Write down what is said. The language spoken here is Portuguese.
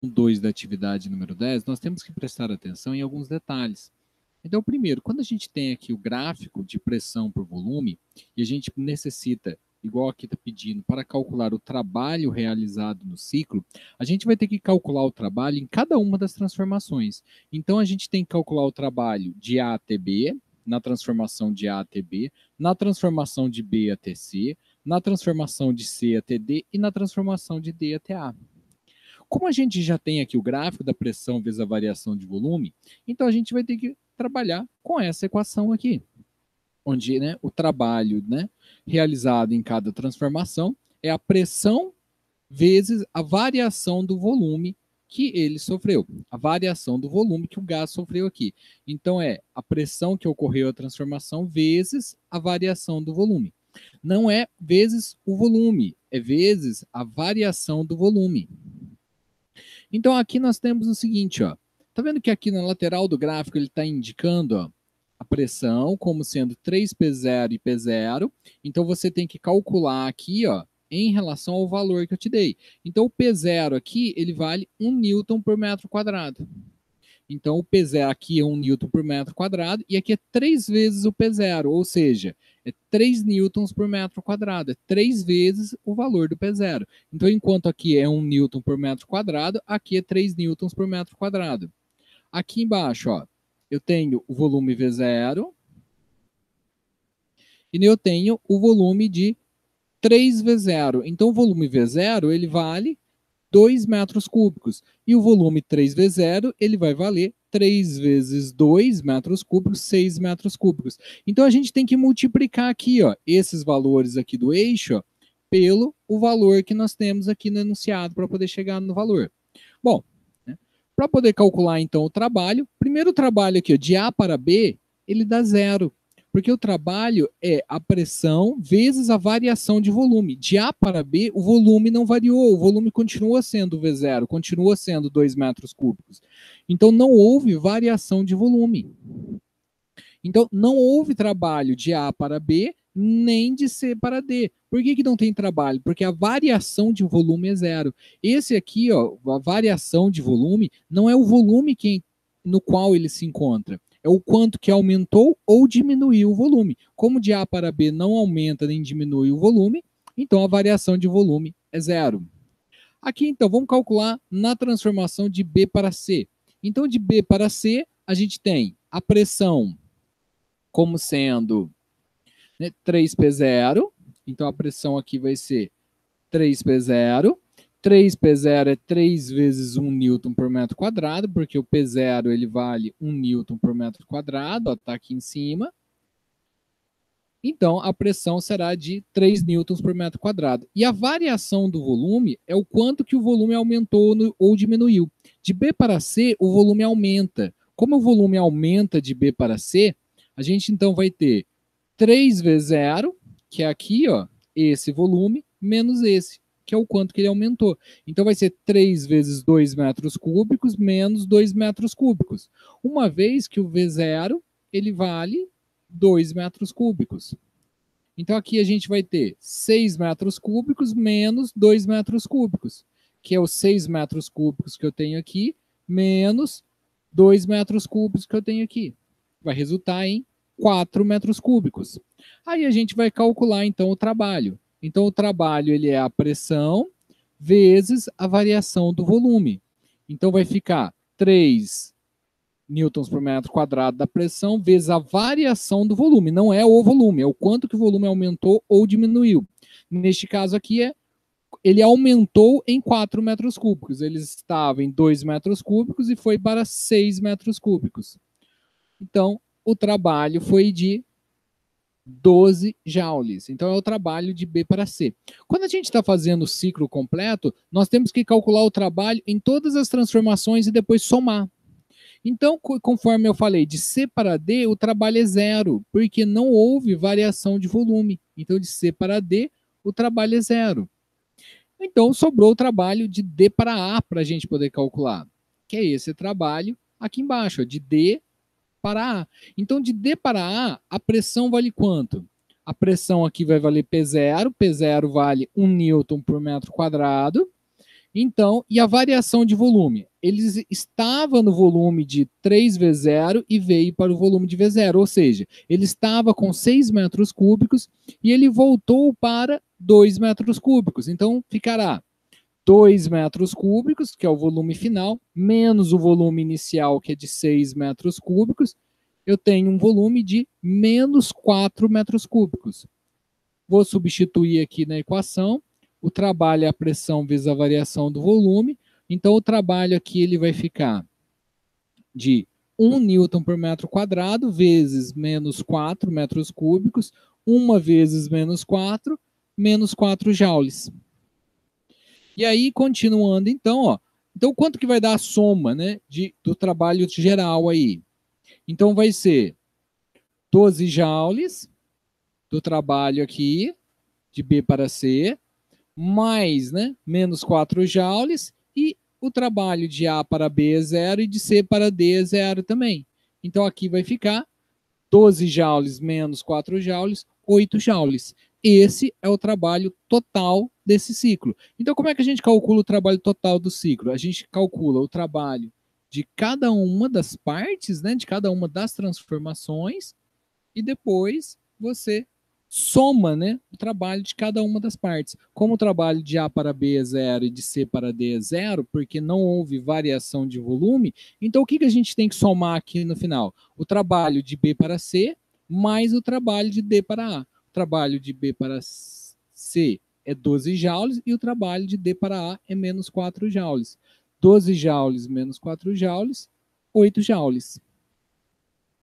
2 da atividade número 10, nós temos que prestar atenção em alguns detalhes. Então, primeiro, quando a gente tem aqui o gráfico de pressão por volume, e a gente necessita, igual aqui está pedindo, para calcular o trabalho realizado no ciclo, a gente vai ter que calcular o trabalho em cada uma das transformações. Então, a gente tem que calcular o trabalho de A até B, na transformação de A até B, na transformação de B até C, na transformação de C até D e na transformação de D até A. Como a gente já tem aqui o gráfico da pressão vezes a variação de volume, então a gente vai ter que trabalhar com essa equação aqui, onde, né, o trabalho, né, realizado em cada transformação é a pressão vezes a variação do volume que ele sofreu, a variação do volume que o gás sofreu aqui. Então é a pressão que ocorreu a transformação vezes a variação do volume. Não é vezes o volume, é vezes a variação do volume. Então aqui nós temos o seguinte, ó. Tá vendo que aqui na lateral do gráfico ele está indicando, ó, a pressão como sendo 3P0 e P0. Então você tem que calcular aqui, ó, em relação ao valor que eu te dei. Então o P0 aqui, ele vale 1 newton por metro quadrado. Então o P0 aqui é 1 newton por metro quadrado e aqui é 3 vezes o P0, ou seja, é 3 newtons por metro quadrado, é 3 vezes o valor do P0. Então, enquanto aqui é 1 newton por metro quadrado, aqui é 3 newtons por metro quadrado. Aqui embaixo, ó, eu tenho o volume V0 e eu tenho o volume de 3V0. Então, o volume V0, ele vale 2 metros cúbicos. E o volume 3V0, ele vai valer 3 vezes 2 metros cúbicos, 6 metros cúbicos. Então, a gente tem que multiplicar aqui, ó, esses valores aqui do eixo, ó, pelo o valor que nós temos aqui no enunciado para poder chegar no valor. Bom, né, para poder calcular, então, o trabalho, primeiro o trabalho aqui, ó, de A para B, ele dá zero. Porque o trabalho é a pressão vezes a variação de volume. De A para B, o volume não variou, o volume continua sendo V0, continua sendo 2 metros cúbicos. Então, não houve variação de volume. Então, não houve trabalho de A para B, nem de C para D. Por que não tem trabalho? Porque a variação de volume é zero. Esse aqui, ó, a variação de volume, não é o volume no qual ele se encontra, é o quanto que aumentou ou diminuiu o volume. Como de A para B não aumenta nem diminui o volume, então a variação de volume é zero. Aqui, então, vamos calcular na transformação de B para C. Então, de B para C, a gente tem a pressão como sendo, né, 3P0. Então, a pressão aqui vai ser 3P0. 3P0 é 3 vezes 1 newton por metro quadrado, porque o P0 ele vale 1 newton por metro quadrado, está aqui em cima. Então, a pressão será de 3 newtons por metro quadrado. E a variação do volume é o quanto que o volume aumentou ou diminuiu. De B para C, o volume aumenta. Como o volume aumenta de B para C, a gente então vai ter 3V0, que é aqui, ó, esse volume, menos esse, que é o quanto que ele aumentou. Então vai ser 3 vezes 2 metros cúbicos menos 2 metros cúbicos. Uma vez que o V0, ele vale 2 metros cúbicos. Então aqui a gente vai ter 6 metros cúbicos menos 2 metros cúbicos, que é os 6 metros cúbicos que eu tenho aqui, menos 2 metros cúbicos que eu tenho aqui. Vai resultar em 4 metros cúbicos. Aí a gente vai calcular, então, o trabalho. Então, o trabalho ele é a pressão vezes a variação do volume. Então, vai ficar 3 newtons por metro quadrado da pressão vezes a variação do volume. Não é o volume, é o quanto que o volume aumentou ou diminuiu. Neste caso aqui, ele aumentou em 4 metros cúbicos. Ele estava em 2 metros cúbicos e foi para 6 metros cúbicos. Então, o trabalho foi de 12 joules. Então, é o trabalho de B para C. Quando a gente está fazendo o ciclo completo, nós temos que calcular o trabalho em todas as transformações e depois somar. Então, conforme eu falei, de C para D, o trabalho é zero, porque não houve variação de volume. Então, de C para D, o trabalho é zero. Então, sobrou o trabalho de D para A para a gente poder calcular, que é esse trabalho aqui embaixo, de D para A. Então, de D para A, a pressão vale quanto? A pressão aqui vai valer P0, P0 vale 1 newton por metro quadrado, Então, e a variação de volume? Ele estava no volume de 3V0 e veio para o volume de V0, ou seja, ele estava com 6 metros cúbicos e ele voltou para 2 metros cúbicos. Então, ficará 2 metros cúbicos, que é o volume final, menos o volume inicial, que é de 6 metros cúbicos, eu tenho um volume de menos 4 metros cúbicos. Vou substituir aqui na equação. O trabalho é a pressão vezes a variação do volume. Então, o trabalho aqui ele vai ficar de 1 newton por metro quadrado vezes menos 4 metros cúbicos, 1 vezes menos 4 joules. E aí, continuando, então, ó. Então, quanto que vai dar a soma, né, do trabalho geral aí? Então, vai ser 12 joules do trabalho aqui, de B para C, mais, né, menos 4 joules, e o trabalho de A para B é 0 e de C para D é 0 também. Então, aqui vai ficar 12 joules menos 4 joules, 8 joules. Esse é o trabalho total desse ciclo. Então, como é que a gente calcula o trabalho total do ciclo? A gente calcula o trabalho de cada uma das partes, né, de cada uma das transformações, e depois você soma, né, o trabalho de cada uma das partes. Como o trabalho de A para B é 0 e de C para D é 0, porque não houve variação de volume, então o que a gente tem que somar aqui no final? O trabalho de B para C mais o trabalho de D para A. O trabalho de B para C é 12 joules e o trabalho de D para A é menos 4 joules. 12 joules menos 4 joules, 8 joules.